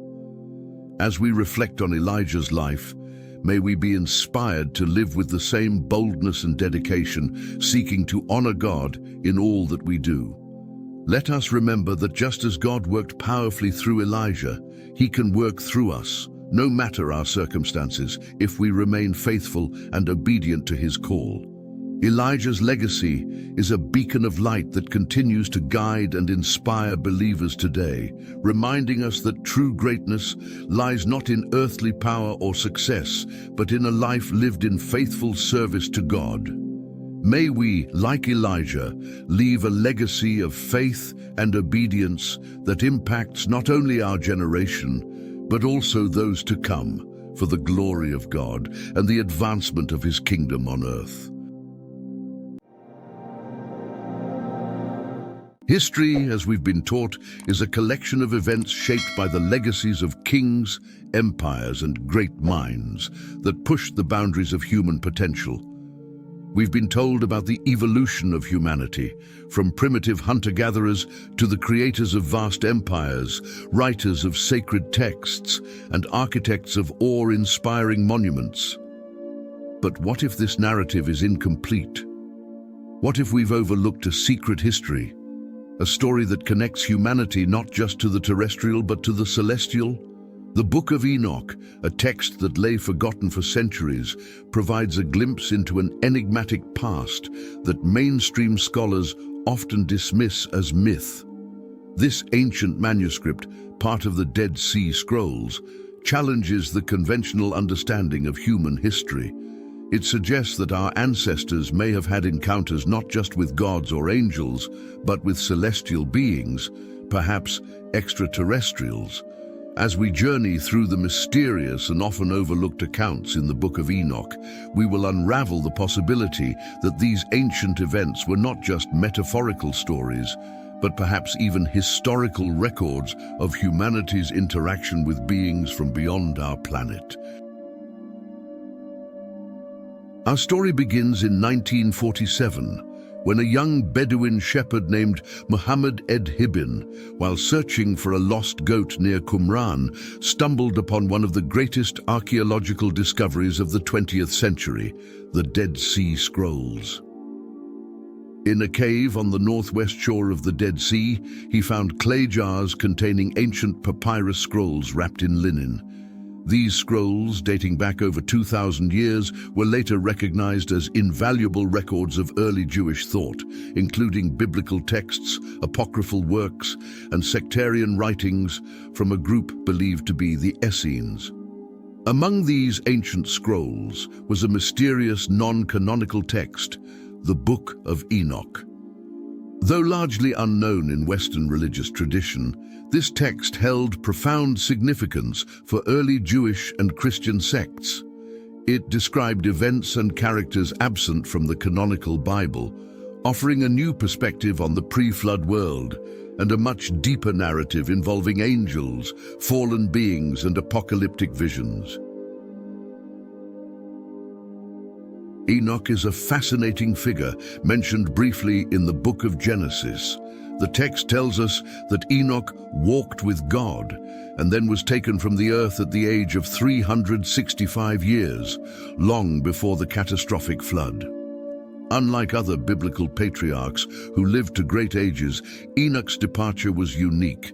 As we reflect on Elijah's life, may we be inspired to live with the same boldness and dedication, seeking to honor God in all that we do. Let us remember that just as God worked powerfully through Elijah, He can work through us, no matter our circumstances, if we remain faithful and obedient to His call. Elijah's legacy is a beacon of light that continues to guide and inspire believers today, reminding us that true greatness lies not in earthly power or success, but in a life lived in faithful service to God. May we, like Elijah, leave a legacy of faith and obedience that impacts not only our generation, but also those to come, for the glory of God and the advancement of His kingdom on earth. History, as we've been taught, is a collection of events shaped by the legacies of kings, empires, and great minds that pushed the boundaries of human potential. We've been told about the evolution of humanity, from primitive hunter-gatherers to the creators of vast empires, writers of sacred texts, and architects of awe-inspiring monuments. But what if this narrative is incomplete? What if we've overlooked a secret history? A story that connects humanity not just to the terrestrial but to the celestial? The Book of Enoch, a text that lay forgotten for centuries, provides a glimpse into an enigmatic past that mainstream scholars often dismiss as myth. This ancient manuscript, part of the Dead Sea Scrolls, challenges the conventional understanding of human history. It suggests that our ancestors may have had encounters not just with gods or angels, but with celestial beings, perhaps extraterrestrials. As we journey through the mysterious and often overlooked accounts in the Book of Enoch, we will unravel the possibility that these ancient events were not just metaphorical stories, but perhaps even historical records of humanity's interaction with beings from beyond our planet. Our story begins in 1947, when a young Bedouin shepherd named Muhammad Ed Hibin, while searching for a lost goat near Qumran, stumbled upon one of the greatest archaeological discoveries of the 20th century, the Dead Sea Scrolls. In a cave on the northwest shore of the Dead Sea, he found clay jars containing ancient papyrus scrolls wrapped in linen. These scrolls, dating back over 2,000 years, were later recognized as invaluable records of early Jewish thought, including biblical texts, apocryphal works, and sectarian writings from a group believed to be the Essenes. Among these ancient scrolls was a mysterious non-canonical text, the Book of Enoch. Though largely unknown in Western religious tradition, this text held profound significance for early Jewish and Christian sects. It described events and characters absent from the canonical Bible, offering a new perspective on the pre-flood world and a much deeper narrative involving angels, fallen beings, and apocalyptic visions. Enoch is a fascinating figure mentioned briefly in the Book of Genesis. The text tells us that Enoch walked with God and then was taken from the earth at the age of 365 years, long before the catastrophic flood. Unlike other biblical patriarchs who lived to great ages, Enoch's departure was unique.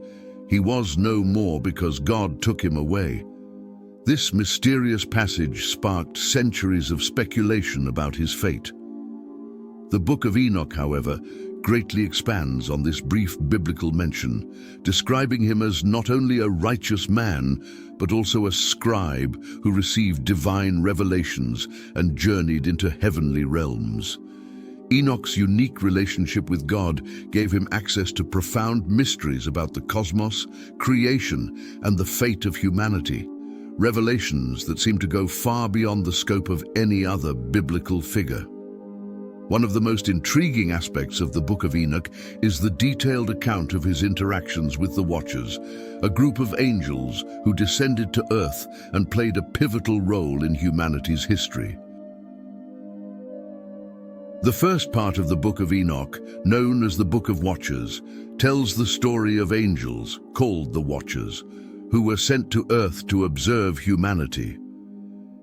He was no more because God took him away. This mysterious passage sparked centuries of speculation about his fate. The Book of Enoch, however, greatly expands on this brief biblical mention, describing him as not only a righteous man, but also a scribe who received divine revelations and journeyed into heavenly realms. Enoch's unique relationship with God gave him access to profound mysteries about the cosmos, creation, and the fate of humanity, revelations that seem to go far beyond the scope of any other biblical figure. One of the most intriguing aspects of the Book of Enoch is the detailed account of his interactions with the Watchers, a group of angels who descended to earth and played a pivotal role in humanity's history. The first part of the Book of Enoch, known as the Book of Watchers, tells the story of angels, called the Watchers, who were sent to earth to observe humanity.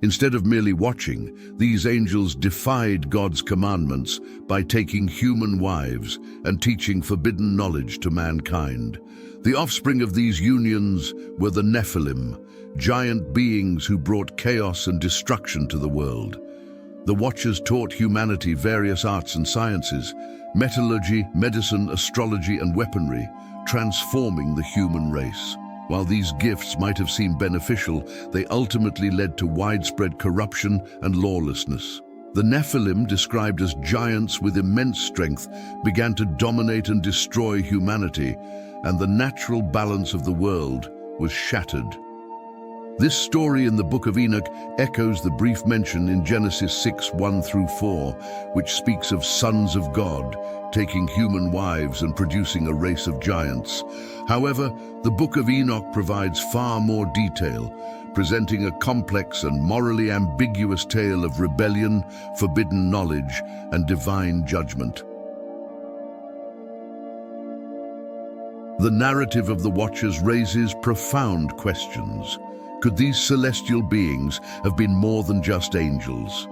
Instead of merely watching, these angels defied God's commandments by taking human wives and teaching forbidden knowledge to mankind. The offspring of these unions were the Nephilim, giant beings who brought chaos and destruction to the world. The Watchers taught humanity various arts and sciences, metallurgy, medicine, astrology, and weaponry, transforming the human race. While these gifts might have seemed beneficial, they ultimately led to widespread corruption and lawlessness. The Nephilim, described as giants with immense strength, began to dominate and destroy humanity, and the natural balance of the world was shattered. This story in the Book of Enoch echoes the brief mention in Genesis 6:1-4, which speaks of sons of God taking human wives and producing a race of giants. However, the Book of Enoch provides far more detail, presenting a complex and morally ambiguous tale of rebellion, forbidden knowledge, and divine judgment. The narrative of the Watchers raises profound questions. Could these celestial beings have been more than just angels?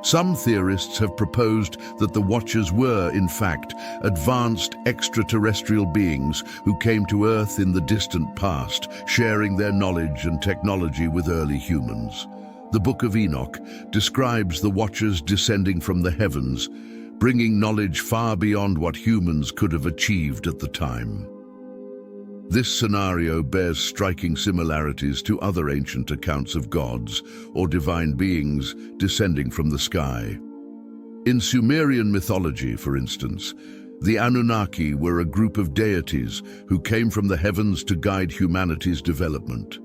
Some theorists have proposed that the Watchers were, in fact, advanced extraterrestrial beings who came to Earth in the distant past, sharing their knowledge and technology with early humans. The Book of Enoch describes the Watchers descending from the heavens, bringing knowledge far beyond what humans could have achieved at the time. This scenario bears striking similarities to other ancient accounts of gods or divine beings descending from the sky. In Sumerian mythology, for instance, the Anunnaki were a group of deities who came from the heavens to guide humanity's development.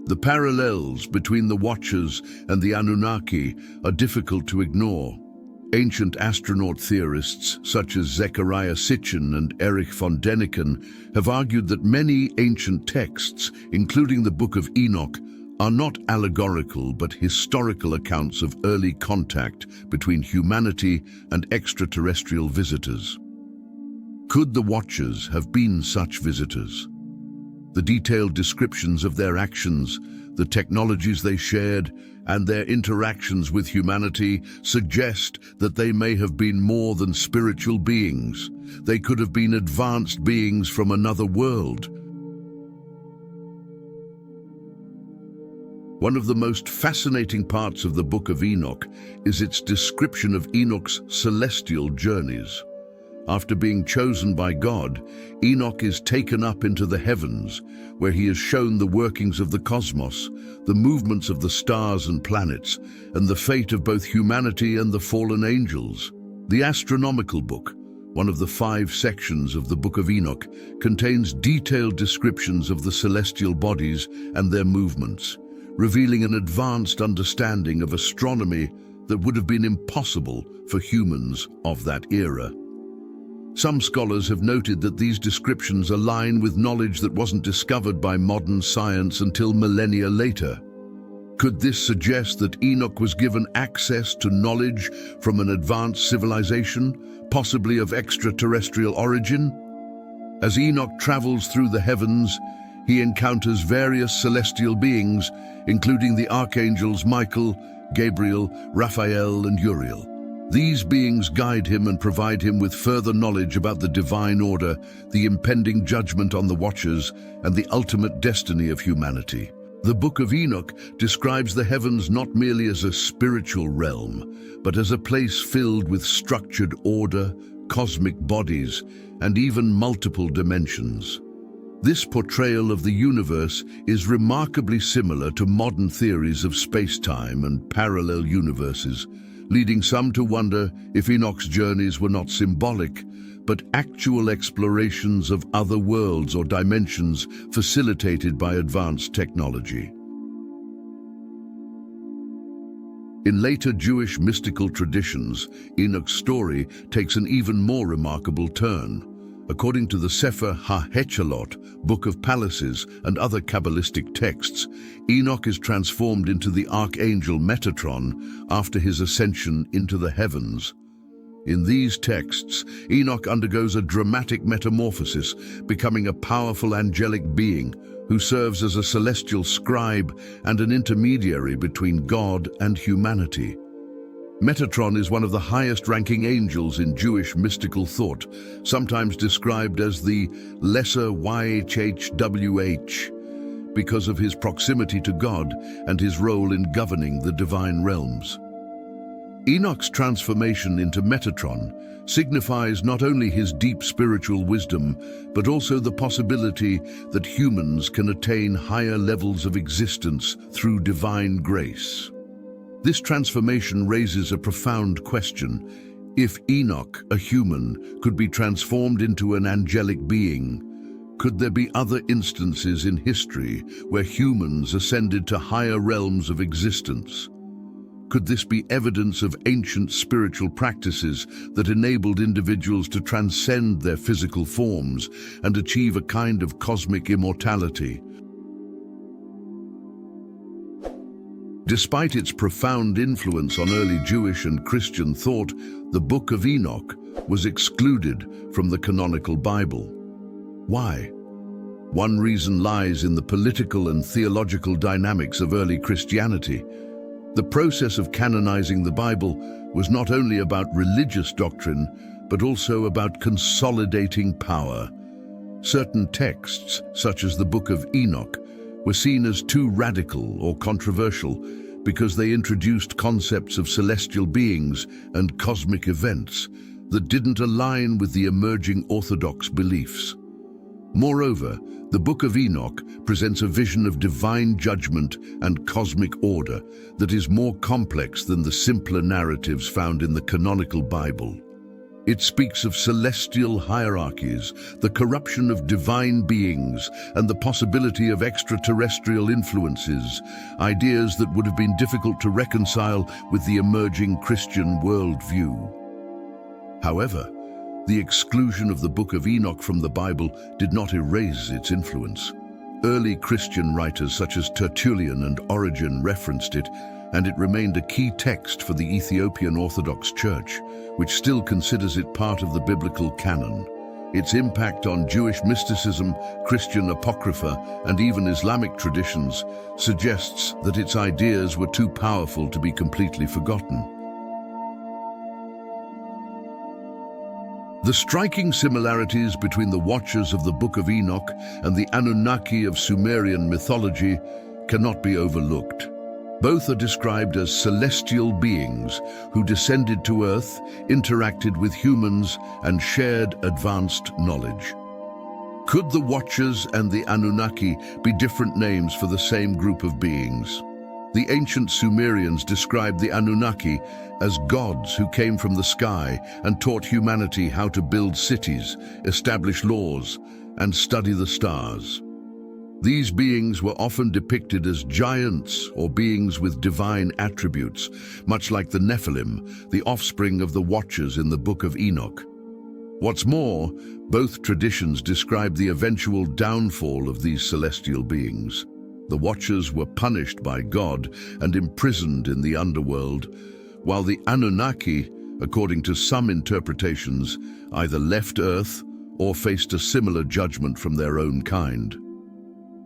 The parallels between the Watchers and the Anunnaki are difficult to ignore. Ancient astronaut theorists such as Zechariah Sitchin and Erich von Däniken have argued that many ancient texts, including the Book of Enoch, are not allegorical but historical accounts of early contact between humanity and extraterrestrial visitors. Could the Watchers have been such visitors? The detailed descriptions of their actions, the technologies they shared, and their interactions with humanity suggest that they may have been more than spiritual beings. They could have been advanced beings from another world. One of the most fascinating parts of the Book of Enoch is its description of Enoch's celestial journeys. After being chosen by God, Enoch is taken up into the heavens, where he is shown the workings of the cosmos, the movements of the stars and planets, and the fate of both humanity and the fallen angels. The astronomical book, one of the 5 sections of the Book of Enoch, contains detailed descriptions of the celestial bodies and their movements, revealing an advanced understanding of astronomy that would have been impossible for humans of that era. Some scholars have noted that these descriptions align with knowledge that wasn't discovered by modern science until millennia later. Could this suggest that Enoch was given access to knowledge from an advanced civilization, possibly of extraterrestrial origin? As Enoch travels through the heavens, he encounters various celestial beings, including the archangels Michael, Gabriel, Raphael, and Uriel. These beings guide him and provide him with further knowledge about the divine order, the impending judgment on the Watchers, and the ultimate destiny of humanity. The Book of Enoch describes the heavens not merely as a spiritual realm, but as a place filled with structured order, cosmic bodies, and even multiple dimensions. This portrayal of the universe is remarkably similar to modern theories of space-time and parallel universes, leading some to wonder if Enoch's journeys were not symbolic, but actual explorations of other worlds or dimensions facilitated by advanced technology. In later Jewish mystical traditions, Enoch's story takes an even more remarkable turn. According to the Sefer HaHechalot, Book of Palaces, and other Kabbalistic texts, Enoch is transformed into the archangel Metatron after his ascension into the heavens. In these texts, Enoch undergoes a dramatic metamorphosis, becoming a powerful angelic being who serves as a celestial scribe and an intermediary between God and humanity. Metatron is one of the highest-ranking angels in Jewish mystical thought, sometimes described as the lesser YHWH, because of his proximity to God and his role in governing the divine realms. Enoch's transformation into Metatron signifies not only his deep spiritual wisdom, but also the possibility that humans can attain higher levels of existence through divine grace. This transformation raises a profound question. If Enoch, a human, could be transformed into an angelic being, could there be other instances in history where humans ascended to higher realms of existence? Could this be evidence of ancient spiritual practices that enabled individuals to transcend their physical forms and achieve a kind of cosmic immortality? Despite its profound influence on early Jewish and Christian thought, the Book of Enoch was excluded from the canonical Bible. Why? One reason lies in the political and theological dynamics of early Christianity. The process of canonizing the Bible was not only about religious doctrine, but also about consolidating power. Certain texts, such as the Book of Enoch, were seen as too radical or controversial because they introduced concepts of celestial beings and cosmic events that didn't align with the emerging Orthodox beliefs. Moreover, the Book of Enoch presents a vision of divine judgment and cosmic order that is more complex than the simpler narratives found in the canonical Bible. It speaks of celestial hierarchies, the corruption of divine beings, and the possibility of extraterrestrial influences, ideas that would have been difficult to reconcile with the emerging Christian worldview. However, the exclusion of the Book of Enoch from the Bible did not erase its influence. Early Christian writers such as Tertullian and Origen referenced it, and it remained a key text for the Ethiopian Orthodox Church, which still considers it part of the biblical canon. Its impact on Jewish mysticism, Christian apocrypha, and even Islamic traditions suggests that its ideas were too powerful to be completely forgotten. The striking similarities between the Watchers of the Book of Enoch and the Anunnaki of Sumerian mythology cannot be overlooked. Both are described as celestial beings who descended to Earth, interacted with humans, and shared advanced knowledge. Could the Watchers and the Anunnaki be different names for the same group of beings? The ancient Sumerians described the Anunnaki as gods who came from the sky and taught humanity how to build cities, establish laws, and study the stars. These beings were often depicted as giants or beings with divine attributes, much like the Nephilim, the offspring of the Watchers in the Book of Enoch. What's more, both traditions describe the eventual downfall of these celestial beings. The Watchers were punished by God and imprisoned in the underworld, while the Anunnaki, according to some interpretations, either left Earth or faced a similar judgment from their own kind.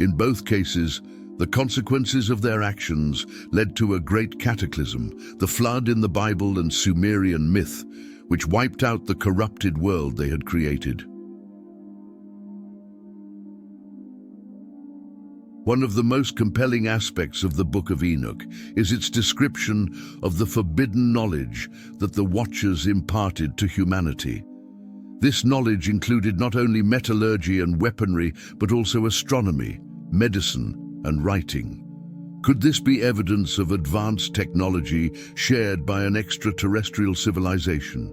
In both cases, the consequences of their actions led to a great cataclysm, the flood in the Bible and Sumerian myth, which wiped out the corrupted world they had created. One of the most compelling aspects of the Book of Enoch is its description of the forbidden knowledge that the Watchers imparted to humanity. This knowledge included not only metallurgy and weaponry, but also astronomy, medicine, and writing. Could this be evidence of advanced technology shared by an extraterrestrial civilization?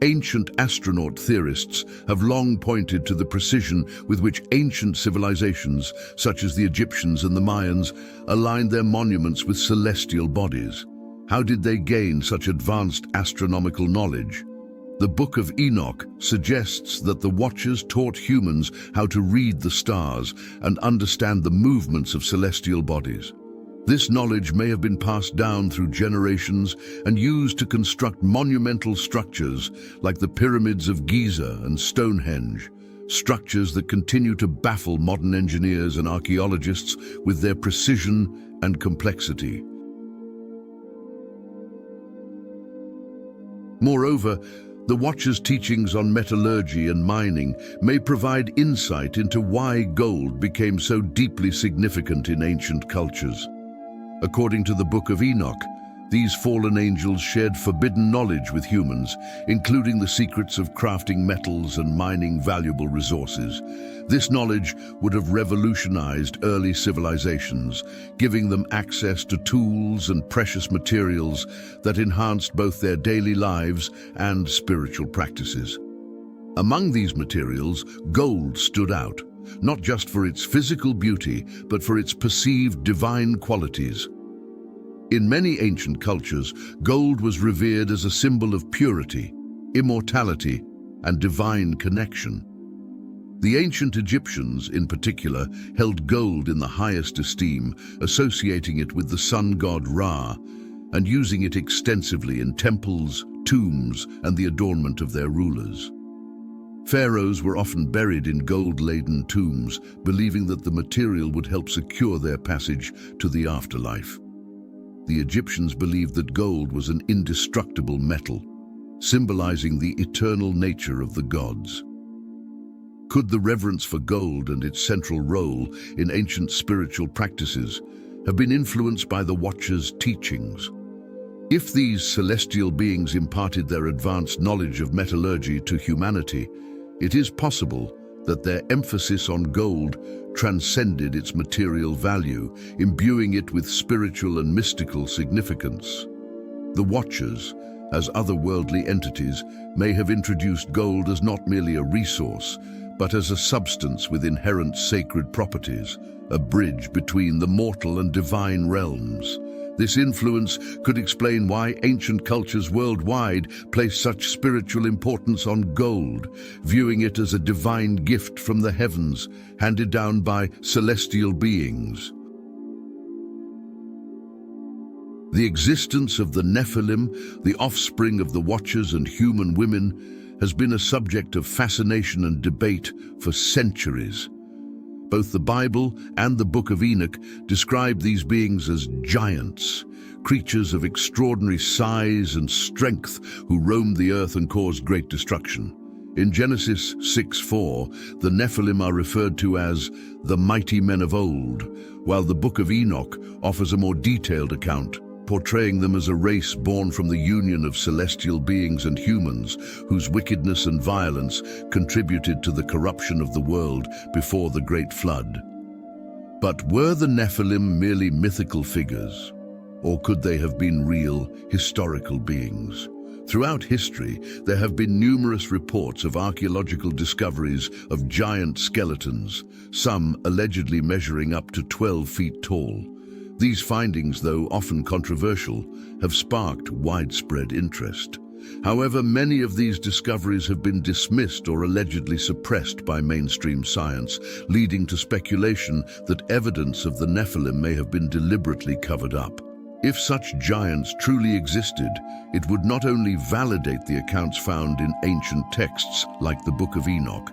Ancient astronaut theorists have long pointed to the precision with which ancient civilizations, such as the Egyptians and the Mayans, aligned their monuments with celestial bodies. How did they gain such advanced astronomical knowledge? The Book of Enoch suggests that the Watchers taught humans how to read the stars and understand the movements of celestial bodies. This knowledge may have been passed down through generations and used to construct monumental structures like the pyramids of Giza and Stonehenge, structures that continue to baffle modern engineers and archaeologists with their precision and complexity. Moreover, the Watchers' teachings on metallurgy and mining may provide insight into why gold became so deeply significant in ancient cultures. According to the Book of Enoch, these fallen angels shared forbidden knowledge with humans, including the secrets of crafting metals and mining valuable resources. This knowledge would have revolutionized early civilizations, giving them access to tools and precious materials that enhanced both their daily lives and spiritual practices. Among these materials, gold stood out, not just for its physical beauty, but for its perceived divine qualities. In many ancient cultures, gold was revered as a symbol of purity, immortality, and divine connection. The ancient Egyptians, in particular, held gold in the highest esteem, associating it with the sun god Ra, and using it extensively in temples, tombs, and the adornment of their rulers. Pharaohs were often buried in gold-laden tombs, believing that the material would help secure their passage to the afterlife. The Egyptians believed that gold was an indestructible metal, symbolizing the eternal nature of the gods. Could the reverence for gold and its central role in ancient spiritual practices have been influenced by the Watchers' teachings? If these celestial beings imparted their advanced knowledge of metallurgy to humanity, it is possible that their emphasis on gold transcended its material value, imbuing it with spiritual and mystical significance. The Watchers, as otherworldly entities, may have introduced gold as not merely a resource, but as a substance with inherent sacred properties, a bridge between the mortal and divine realms. This influence could explain why ancient cultures worldwide place such spiritual importance on gold, viewing it as a divine gift from the heavens, handed down by celestial beings. The existence of the Nephilim, the offspring of the Watchers and human women, has been a subject of fascination and debate for centuries. Both the Bible and the Book of Enoch describe these beings as giants, creatures of extraordinary size and strength who roamed the earth and caused great destruction. In Genesis 6:4, the Nephilim are referred to as the mighty men of old, while the Book of Enoch offers a more detailed account, portraying them as a race born from the union of celestial beings and humans, whose wickedness and violence contributed to the corruption of the world before the Great Flood. But were the Nephilim merely mythical figures, or could they have been real, historical beings? Throughout history, there have been numerous reports of archaeological discoveries of giant skeletons, some allegedly measuring up to 12 feet tall. These findings, though often controversial, have sparked widespread interest. However, many of these discoveries have been dismissed or allegedly suppressed by mainstream science, leading to speculation that evidence of the Nephilim may have been deliberately covered up. If such giants truly existed, it would not only validate the accounts found in ancient texts like the Book of Enoch,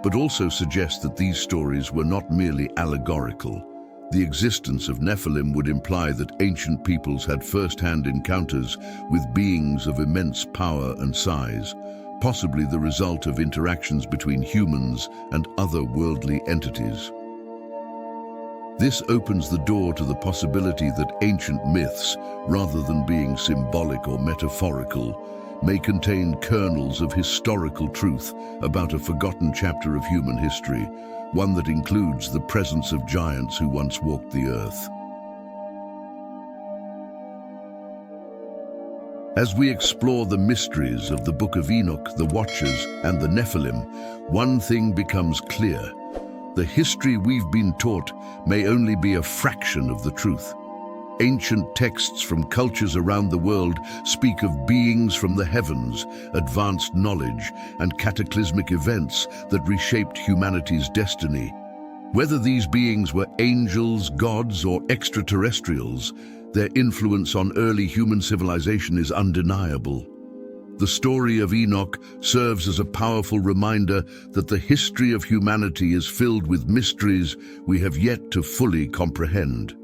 but also suggest that these stories were not merely allegorical. The existence of Nephilim would imply that ancient peoples had first-hand encounters with beings of immense power and size, possibly the result of interactions between humans and other worldly entities. This opens the door to the possibility that ancient myths, rather than being symbolic or metaphorical, may contain kernels of historical truth about a forgotten chapter of human history, one that includes the presence of giants who once walked the earth. As we explore the mysteries of the Book of Enoch, the Watchers, and the Nephilim, one thing becomes clear. The history we've been taught may only be a fraction of the truth. Ancient texts from cultures around the world speak of beings from the heavens, advanced knowledge, and cataclysmic events that reshaped humanity's destiny. Whether these beings were angels, gods, or extraterrestrials, their influence on early human civilization is undeniable. The story of Enoch serves as a powerful reminder that the history of humanity is filled with mysteries we have yet to fully comprehend.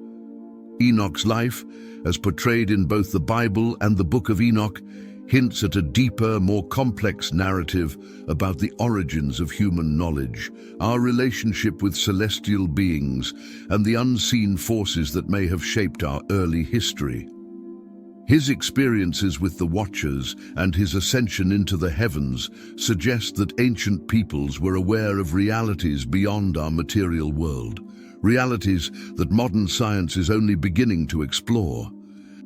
Enoch's life, as portrayed in both the Bible and the Book of Enoch, hints at a deeper, more complex narrative about the origins of human knowledge, our relationship with celestial beings, and the unseen forces that may have shaped our early history. His experiences with the Watchers and his ascension into the heavens suggest that ancient peoples were aware of realities beyond our material world, realities that modern science is only beginning to explore.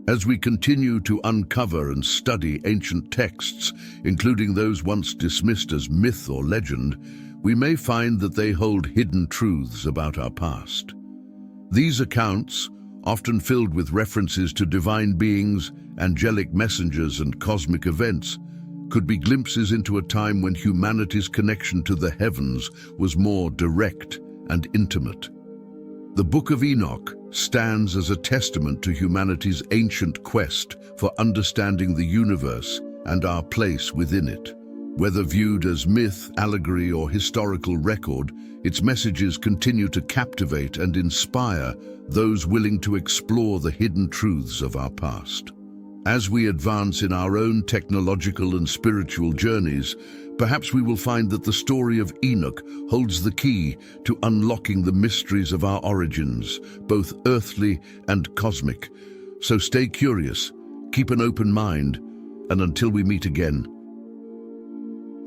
As we continue to uncover and study ancient texts, including those once dismissed as myth or legend, we may find that they hold hidden truths about our past. These accounts, often filled with references to divine beings, angelic messengers, and cosmic events, could be glimpses into a time when humanity's connection to the heavens was more direct and intimate. The Book of Enoch stands as a testament to humanity's ancient quest for understanding the universe and our place within it. Whether viewed as myth, allegory, or historical record, its messages continue to captivate and inspire those willing to explore the hidden truths of our past. As we advance in our own technological and spiritual journeys, perhaps we will find that the story of Enoch holds the key to unlocking the mysteries of our origins, both earthly and cosmic. So stay curious, keep an open mind, and until we meet again,